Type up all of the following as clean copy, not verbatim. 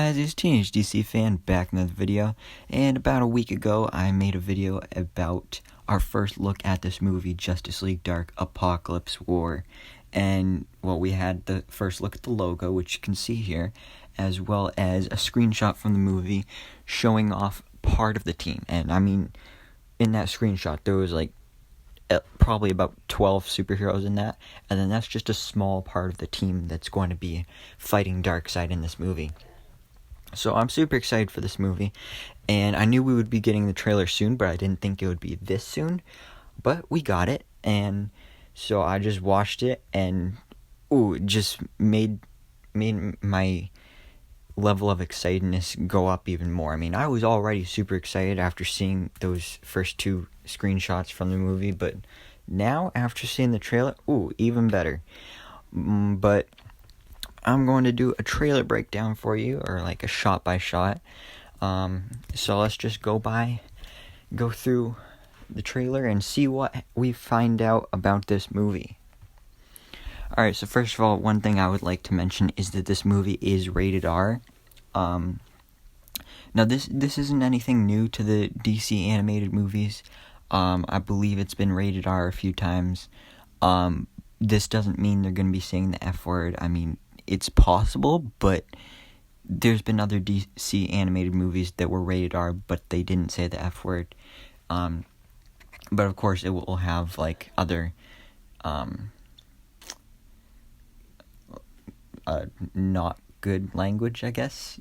Guys, it's Teenage DC Fan back in the video, and about a week ago I made a video about our first look at this movie, Justice League Dark Apokolips War. And well, we had the first look at the logo, which you can see here, as well as a screenshot from the movie showing off part of the team. And I mean, in that screenshot there was like probably about 12 superheroes in that, and then that's just a small part of the team that's going to be fighting Darkseid in this movie. So I'm super excited for this movie, and I knew we would be getting the trailer soon, but I didn't think it would be this soon. But we got it, and so I just watched it, and it just made my level of excitedness go up even more. I mean, I was already super excited after seeing those first two screenshots from the movie, but now after seeing the trailer, even better. But I'm going to do a trailer breakdown for you, or like a shot by shot. So let's just go through the trailer and see what we find out about this movie. Alright, so first of all, one thing I would like to mention is that this movie is rated R. Now this isn't anything new to the DC animated movies. I believe it's been rated R a few times. This doesn't mean they're going to be saying the F word. I mean, it's possible, but there's been other DC animated movies that were rated R, but they didn't say the F word. But of course, it will have like other not good language, I guess.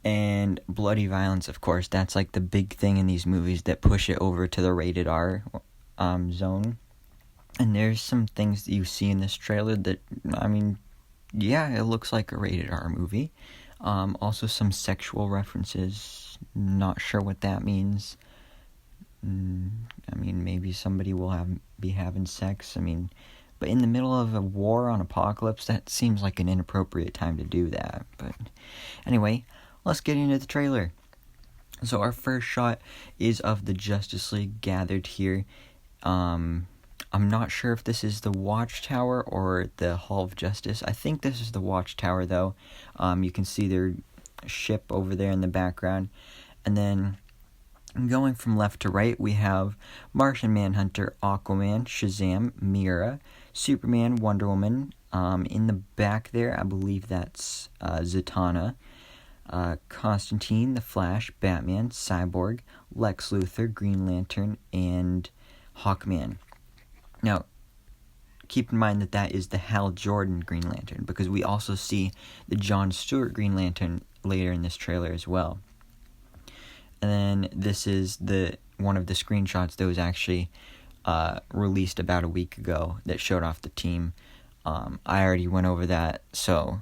And bloody violence, of course. That's like the big thing in these movies that push it over to the rated R zone. And there's some things that you see in this trailer that, I mean, yeah, it looks like a rated R movie. Also some sexual references. Not sure what that means. I mean, maybe somebody will be having sex. I mean, but in the middle of a war on Apokolips, that seems like an inappropriate time to do that. But anyway, let's get into the trailer. So our first shot is of the Justice League gathered here. I'm not sure if this is the Watchtower or the Hall of Justice. I think this is the Watchtower, though. You can see their ship over there in the background. And then, going from left to right, we have Martian Manhunter, Aquaman, Shazam, Mira, Superman, Wonder Woman. In the back there, I believe that's Zatanna. Constantine, The Flash, Batman, Cyborg, Lex Luthor, Green Lantern, and Hawkman. Now, keep in mind that is the Hal Jordan Green Lantern, because we also see the John Stewart Green Lantern later in this trailer as well. And then this is one of the screenshots that was actually released about a week ago that showed off the team. I already went over that, so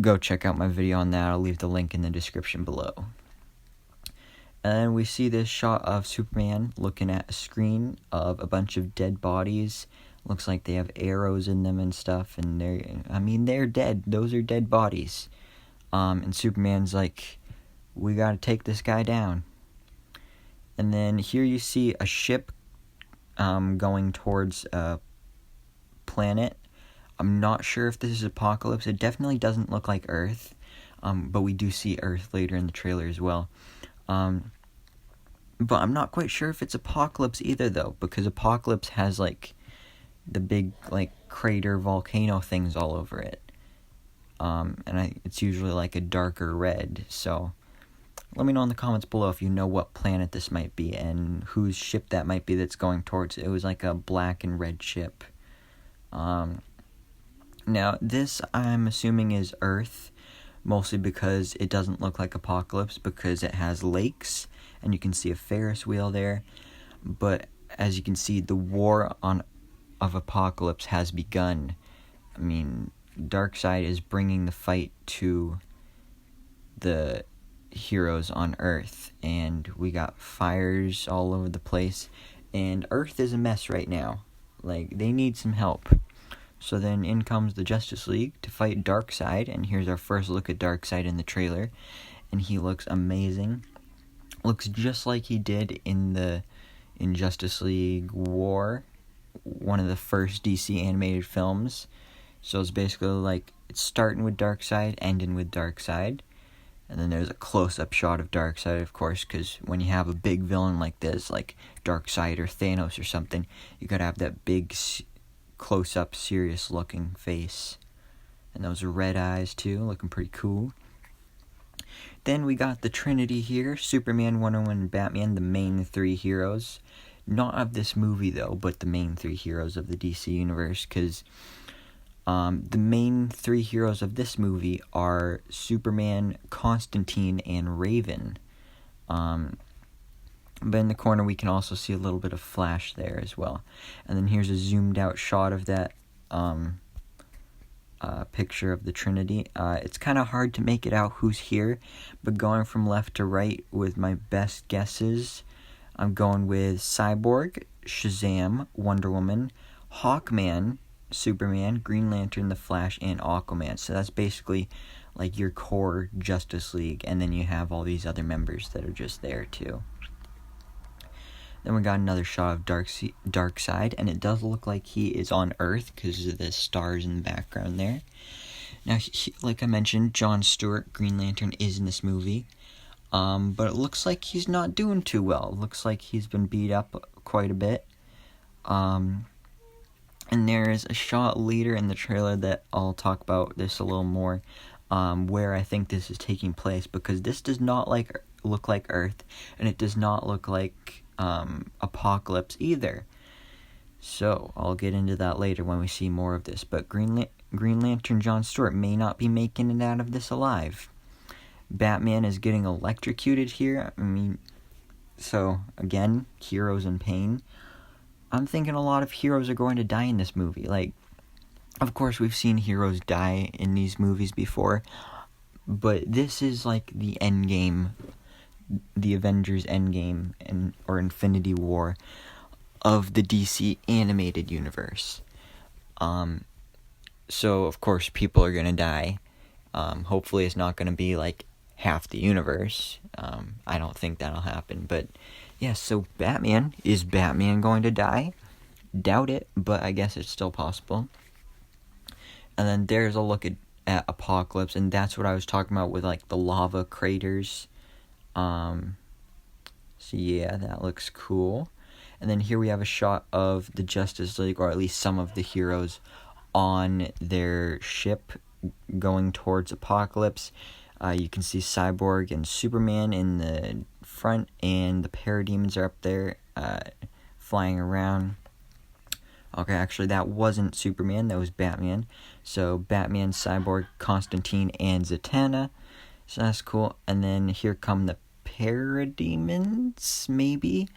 go check out my video on that. I'll leave the link in the description below. And we see this shot of Superman looking at a screen of a bunch of dead bodies. Looks like they have arrows in them and stuff, and they're dead. Those are dead bodies. And Superman's like, we gotta take this guy down. And then here you see a ship going towards a planet. I'm not sure if this is Apokolips. It definitely doesn't look like Earth, but we do see Earth later in the trailer as well. But I'm not quite sure if it's Apokolips either, though, because Apokolips has like the big like crater volcano things all over it, and it's usually like a darker red. So let me know in the comments below if you know what planet this might be and whose ship that might be that's going towards it. It was like a black and red ship. Now this I'm assuming is Earth, mostly because it doesn't look like Apokolips because it has lakes, and you can see a Ferris wheel there. But as you can see, the war of Apokolips has begun. I mean, Darkseid is bringing the fight to the heroes on Earth, and we got fires all over the place, and Earth is a mess right now. Like, they need some help. So then in comes the Justice League to fight Darkseid, and here's our first look at Darkseid in the trailer, and he looks amazing. Looks just like he did in Justice League War, one of the first DC animated films. So it's basically like it's starting with Darkseid, ending with Darkseid. And then there's a close-up shot of Darkseid, of course, because when you have a big villain like this, like Darkseid or Thanos or something, you gotta have that big, close-up, serious-looking face. And those red eyes, too, looking pretty cool. Then we got the Trinity here, Superman, Wonder Woman, and Batman, the main three heroes. Not of this movie, though, but the main three heroes of the DC Universe, because the main three heroes of this movie are Superman, Constantine, and Raven. But in the corner, we can also see a little bit of Flash there as well. And then here's a zoomed-out shot of that picture of the Trinity. It's kind of hard to make it out who's here, but going from left to right with my best guesses, I'm going with Cyborg, Shazam, Wonder Woman, Hawkman, Superman, Green Lantern, The Flash, and Aquaman. So that's basically like your core Justice League, and then you have all these other members that are just there too. Then we got another shot of Darkseid, and it does look like he is on Earth because of the stars in the background there. Now, like I mentioned, John Stewart, Green Lantern, is in this movie, but it looks like he's not doing too well. It looks like he's been beat up quite a bit. And there is a shot later in the trailer that I'll talk about this a little more, where I think this is taking place, because this does not look like Earth, and it does not look like Apokolips either. So I'll get into that later when we see more of this. But Green Lantern John Stewart may not be making it out of this alive. Batman is getting electrocuted here. I mean, so again, heroes in pain. I'm thinking a lot of heroes are going to die in this movie. Like, of course, we've seen heroes die in these movies before, but this is like the end game, the Avengers Endgame or Infinity War of the DC animated universe. So of course people are gonna die. Hopefully it's not gonna be like half the universe. I don't think that'll happen, but yeah. So is Batman going to die? Doubt it, but I guess it's still possible. And then there's a look at Apokolips, and that's what I was talking about with like the lava craters. So yeah, that looks cool. And then here we have a shot of the Justice League, or at least some of the heroes, on their ship going towards Apokolips. You can see Cyborg and Superman in the front, and the Parademons are up there flying around. Okay, actually that wasn't Superman, that was Batman. So Batman, Cyborg, Constantine, and Zatanna. So that's cool. And then here come the Parademons, maybe?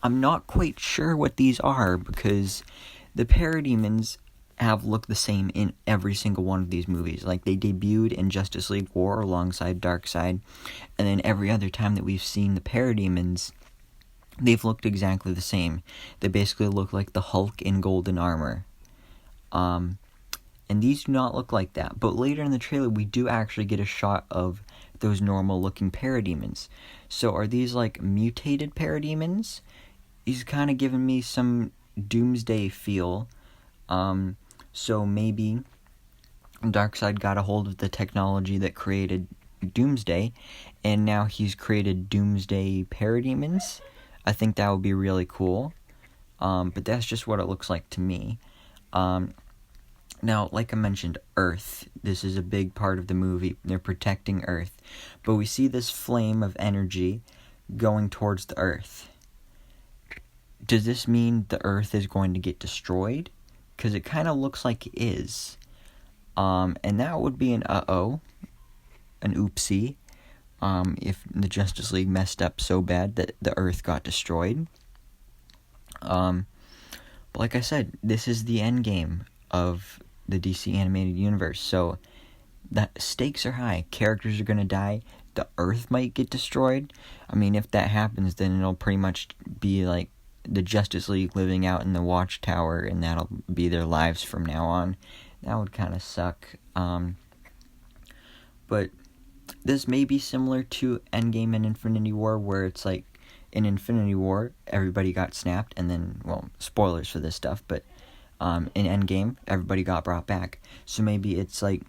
I'm not quite sure what these are, because the Parademons have looked the same in every single one of these movies. Like, they debuted in Justice League War alongside Darkseid, and then every other time that we've seen the Parademons, they've looked exactly the same. They basically look like the Hulk in golden armor. And these do not look like that. But later in the trailer, we do actually get a shot of those normal-looking Parademons. So are these, like, mutated Parademons? He's kind of giving me some Doomsday feel. So maybe Darkseid got a hold of the technology that created Doomsday, and now he's created Doomsday Parademons. I think that would be really cool. But that's just what it looks like to me. Now, like I mentioned, Earth. This is a big part of the movie. They're protecting Earth. But we see this flame of energy going towards the Earth. Does this mean the Earth is going to get destroyed? Because it kind of looks like it is. And that would be an an oopsie, if the Justice League messed up so bad that the Earth got destroyed. But like I said, this is the end game of the DC animated universe, so the stakes are high. Characters are going to die. The Earth might get destroyed. I mean, if that happens, then it'll pretty much be like the Justice League living out in the Watchtower, and that'll be their lives from now on. That would kind of suck. But this may be similar to Endgame and Infinity War, where it's like, in Infinity War, everybody got snapped, and then, well, spoilers for this stuff, but in Endgame, everybody got brought back. So maybe it's like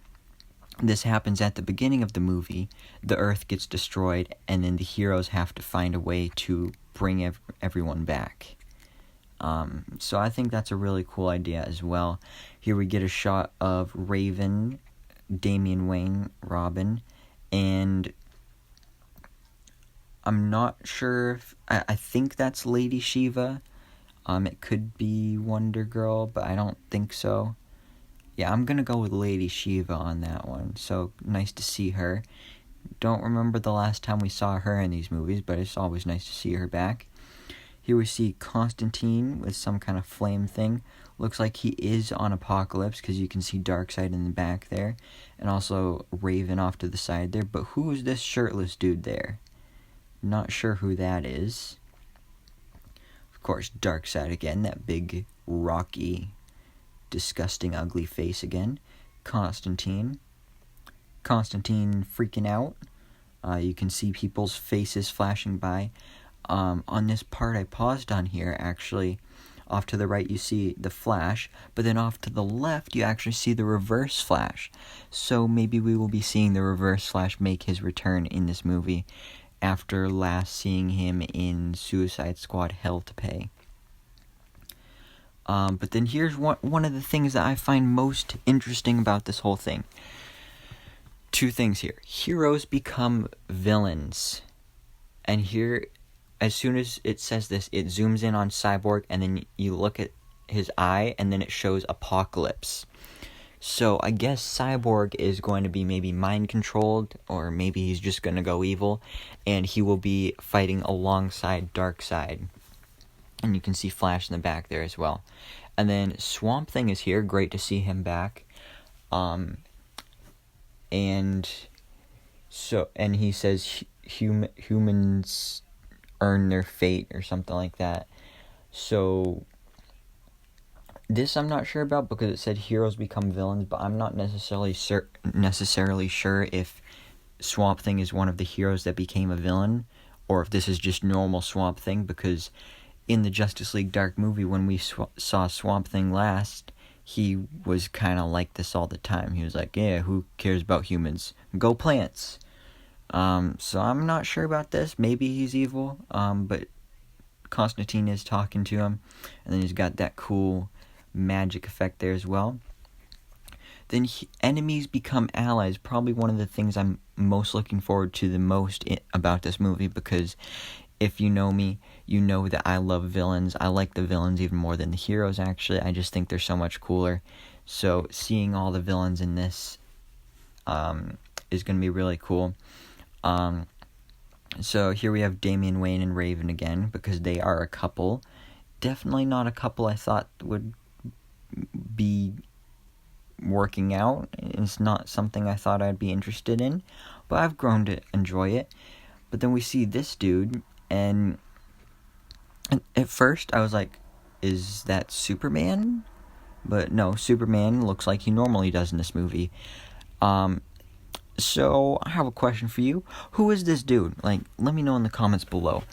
this happens at the beginning of the movie. The Earth gets destroyed, and then the heroes have to find a way to bring everyone back. So I think that's a really cool idea as well. Here we get a shot of Raven, Damian Wayne, Robin, and I'm not sure if... I think that's Lady Shiva. It could be Wonder Girl, but I don't think so. Yeah, I'm gonna go with Lady Shiva on that one. So, nice to see her. Don't remember the last time we saw her in these movies, but it's always nice to see her back. Here we see Constantine with some kind of flame thing. Looks like he is on Apokolips, because you can see Darkseid in the back there. And also Raven off to the side there. But who is this shirtless dude there? Not sure who that is. Of course, Darkseid again, that big, rocky, disgusting, ugly face again. Constantine freaking out. You can see people's faces flashing by. On this part I paused on here, actually. Off to the right you see the Flash, but then off to the left you actually see the Reverse Flash. So maybe we will be seeing the Reverse Flash make his return in this movie after last seeing him in Suicide Squad Hell to Pay. But then here's one of the things that I find most interesting about this whole thing. Two things here. Heroes become villains. And here, as soon as it says this, it zooms in on Cyborg, and then you look at his eye, and then it shows Apokolips. So I guess Cyborg is going to be maybe mind-controlled, or maybe he's just going to go evil, and he will be fighting alongside Darkseid. And you can see Flash in the back there as well. And then Swamp Thing is here. Great to see him back. And he says humans earn their fate or something like that. So this I'm not sure about, because it said heroes become villains, but I'm not necessarily sure if Swamp Thing is one of the heroes that became a villain, or if this is just normal Swamp Thing, because in the Justice League Dark movie, when we saw Swamp Thing last, he was kind of like this all the time. He was like, yeah, who cares about humans? Go plants. So I'm not sure about this. Maybe he's evil, but Constantine is talking to him, and then he's got that cool magic effect there as well. Then enemies become allies. Probably one of the things I'm most looking forward to the most about this movie, because if you know me, you know that I love villains. I like the villains even more than the heroes, actually. I just think they're so much cooler. So seeing all the villains in this is going to be really cool. So here we have Damian Wayne and Raven again, because they are a couple. Definitely not a couple I thought would be working out. It's not something I thought I'd be interested in, but I've grown to enjoy it. But then we see this dude, and at first I was like, is that Superman? But no, Superman looks like he normally does in this movie. So I have a question for you. Who is this dude? Like, let me know in the comments below.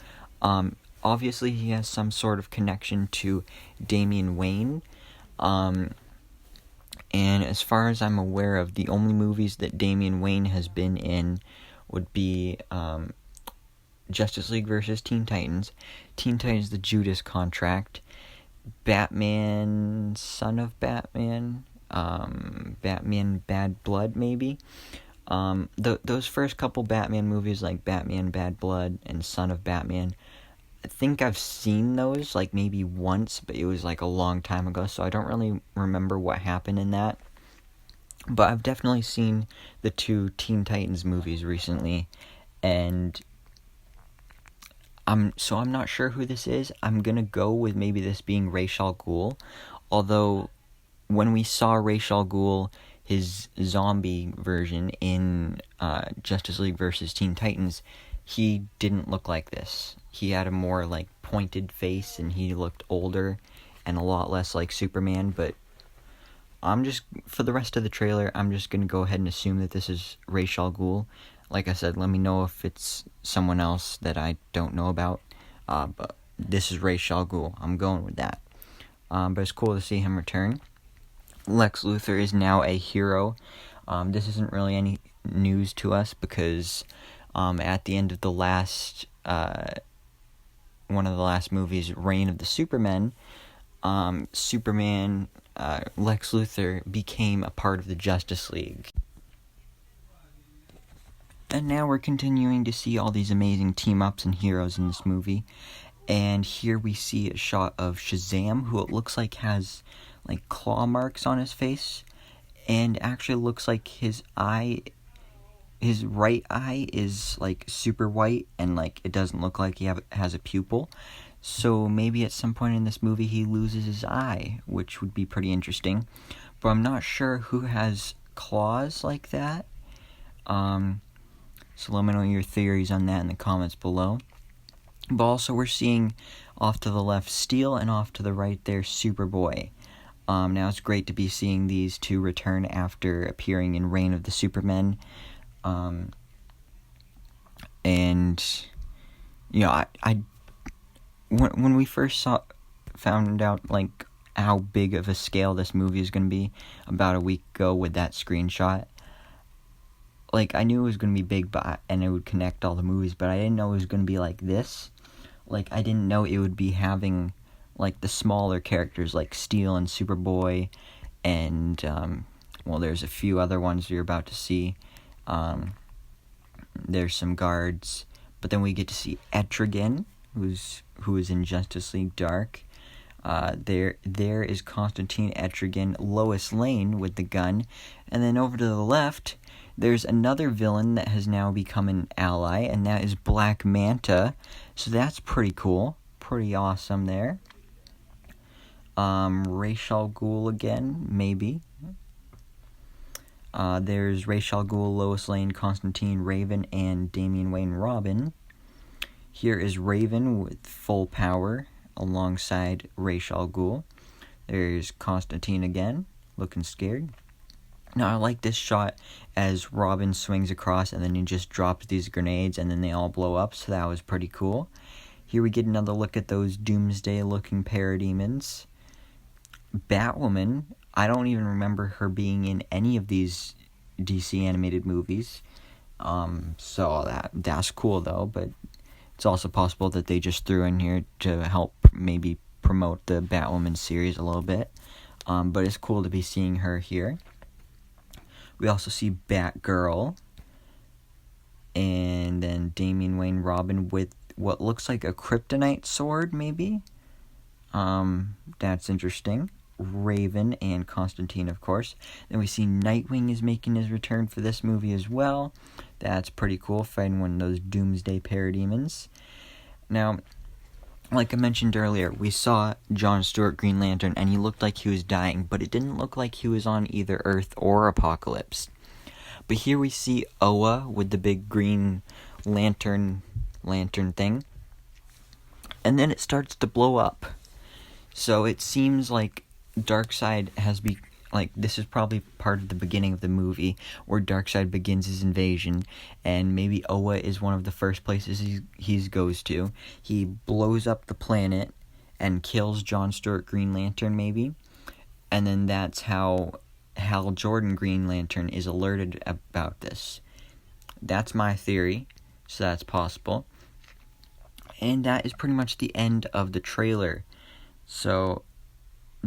Obviously he has some sort of connection to Damian Wayne. And as far as I'm aware of, the only movies that Damian Wayne has been in would be Justice League versus Teen Titans, Teen Titans The Judas Contract, Batman, Son of Batman, Batman Bad Blood maybe. Those first couple Batman movies, like Batman Bad Blood and Son of Batman, I think I've seen those like maybe once, but it was like a long time ago, so I don't really remember what happened in that. But I've definitely seen the two Teen Titans movies recently, and I'm not sure who this is. I'm gonna go with maybe this being Ra's al Ghul, although when we saw Ra's al Ghul, his zombie version in Justice League versus Teen Titans, he didn't look like this. He had a more like pointed face, and he looked older and a lot less like Superman. But for the rest of the trailer, I'm just gonna go ahead and assume that this is Ra's al Ghul. Like I said, let me know if it's someone else that I don't know about. But this is Ra's al Ghul. I'm going with that. But it's cool to see him return. Lex Luthor is now a hero. This isn't really any news to us because at the end of the last one of the last movies, Reign of the Supermen, Superman, Lex Luthor became a part of the Justice League. And now we're continuing to see all these amazing team-ups and heroes in this movie. And here we see a shot of Shazam, who it looks like has like claw marks on his face, and actually looks like his right eye is like super white, and like it doesn't look like he has a pupil. So maybe at some point in this movie he loses his eye, which would be pretty interesting. But I'm not sure who has claws like that. So let me know your theories on that in the comments below. But also we're seeing off to the left Steel and off to the right there Superboy. Now it's great to be seeing these two return after appearing in Reign of the Supermen. And you know, when we first found out like how big of a scale this movie is going to be about a week ago with that screenshot, like I knew it was going to be big, and it would connect all the movies, but I didn't know it was going to be like this. Like I didn't know it would be having like the smaller characters like Steel and Superboy, and well, there's a few other ones you're about to see. There's some guards, but then we get to see Etrigan, who is in Justice League Dark. There is Constantine, Etrigan, Lois Lane with the gun, and then over to the left, there's another villain that has now become an ally, and that is Black Manta. So that's pretty cool, pretty awesome there. Ra's al Ghul again, maybe. There's Ra's al Ghul, Lois Lane, Constantine, Raven, and Damian Wayne Robin. Here is Raven with full power alongside Ra's al Ghul. There's Constantine again, looking scared. Now I like this shot as Robin swings across and then he just drops these grenades and then they all blow up, so that was pretty cool. Here we get another look at those doomsday looking parademons. Batwoman, I don't even remember her being in any of these DC animated movies. So that's cool though, but it's also possible that they just threw in here to help maybe promote the Batwoman series a little bit. But it's cool to be seeing her here. We also see Batgirl, and then Damian Wayne Robin with what looks like a kryptonite sword, maybe. That's interesting. Raven and Constantine, of course. Then we see Nightwing is making his return for this movie as well. That's pretty cool, fighting one of those doomsday parademons. Now, like I mentioned earlier, we saw John Stewart Green Lantern, and he looked like he was dying, but it didn't look like he was on either Earth or Apokolips. But here we see Oa with the big green lantern thing, and then it starts to blow up. So it seems like Darkseid this is probably part of the beginning of the movie where Darkseid begins his invasion, and maybe Oa is one of the first places he goes to. He blows up the planet and kills John Stewart Green Lantern, maybe, and then that's how Hal Jordan Green Lantern is alerted about this. That's my theory, so that's possible. And that is pretty much the end of the trailer. So,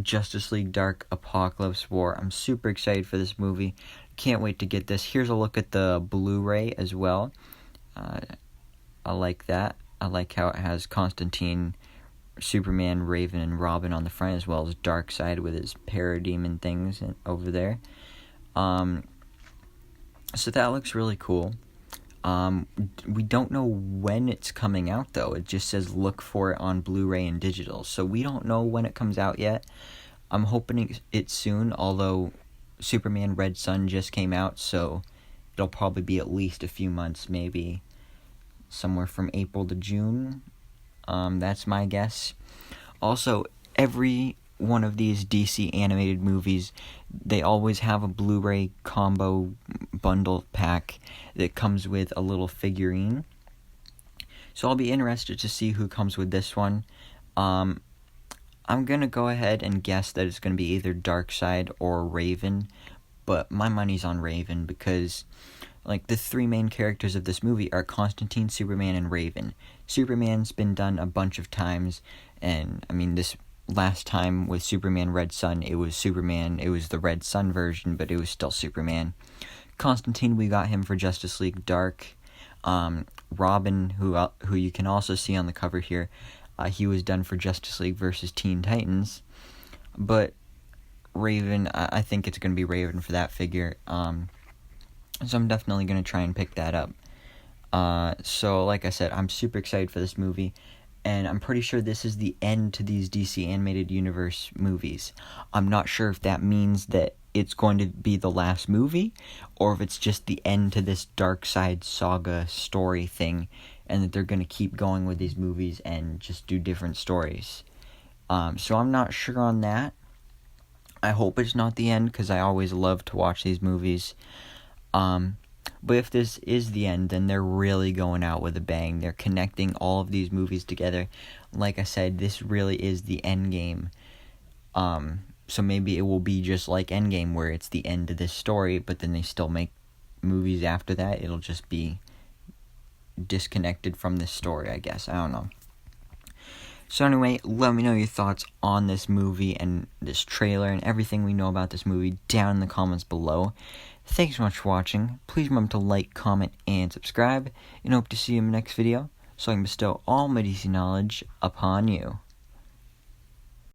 Justice League Dark Apokolips War. I'm super excited for this movie. Can't wait to get this. Here's a look at the Blu-ray as well. I like that. I like how it has Constantine, Superman, Raven, and Robin on the front, as well as Darkseid with his parademon things over there. So that looks really cool. We don't know when it's coming out, though. It just says look for it on Blu-ray and digital. So we don't know when it comes out yet. I'm hoping it's soon, although Superman Red Sun just came out, so it'll probably be at least a few months, maybe somewhere from April to June. That's my guess. Also, every one of these DC animated movies, they always have a Blu-ray combo bundle pack that comes with a little figurine. So I'll be interested to see who comes with this one. I'm going to go ahead and guess that it's going to be either Darkseid or Raven, but my money's on Raven because, like, the three main characters of this movie are Constantine, Superman, and Raven. Superman's been done a bunch of times, and, I mean, this last time with Superman Red Sun, it was Superman, it was the Red Sun version, but it was still Superman. Constantine, we got him for Justice League Dark. Robin, who you can also see on the cover here, he was done for Justice League versus Teen Titans. But Raven, I think it's going to be Raven for that figure. So I'm definitely going to try and pick that up. So like I said, I'm super excited for this movie, and I'm pretty sure this is the end to these DC Animated Universe movies. I'm not sure if that means that it's going to be the last movie, or if it's just the end to this Darkseid saga story thing, and that they're going to keep going with these movies and just do different stories. So I'm not sure on that. I hope it's not the end, because I always love to watch these movies. But if this is the end, then they're really going out with a bang. They're connecting all of these movies together. Like I said, this really is the end game. So maybe it will be just like Endgame, where it's the end of this story, but then they still make movies after that. It'll just be disconnected from this story, I guess. I don't know. So anyway, let me know your thoughts on this movie and this trailer and everything we know about this movie down in the comments below. Thanks so much for watching. Please remember to like, comment, and subscribe, and hope to see you in the next video, so I can bestow all my DC knowledge upon you.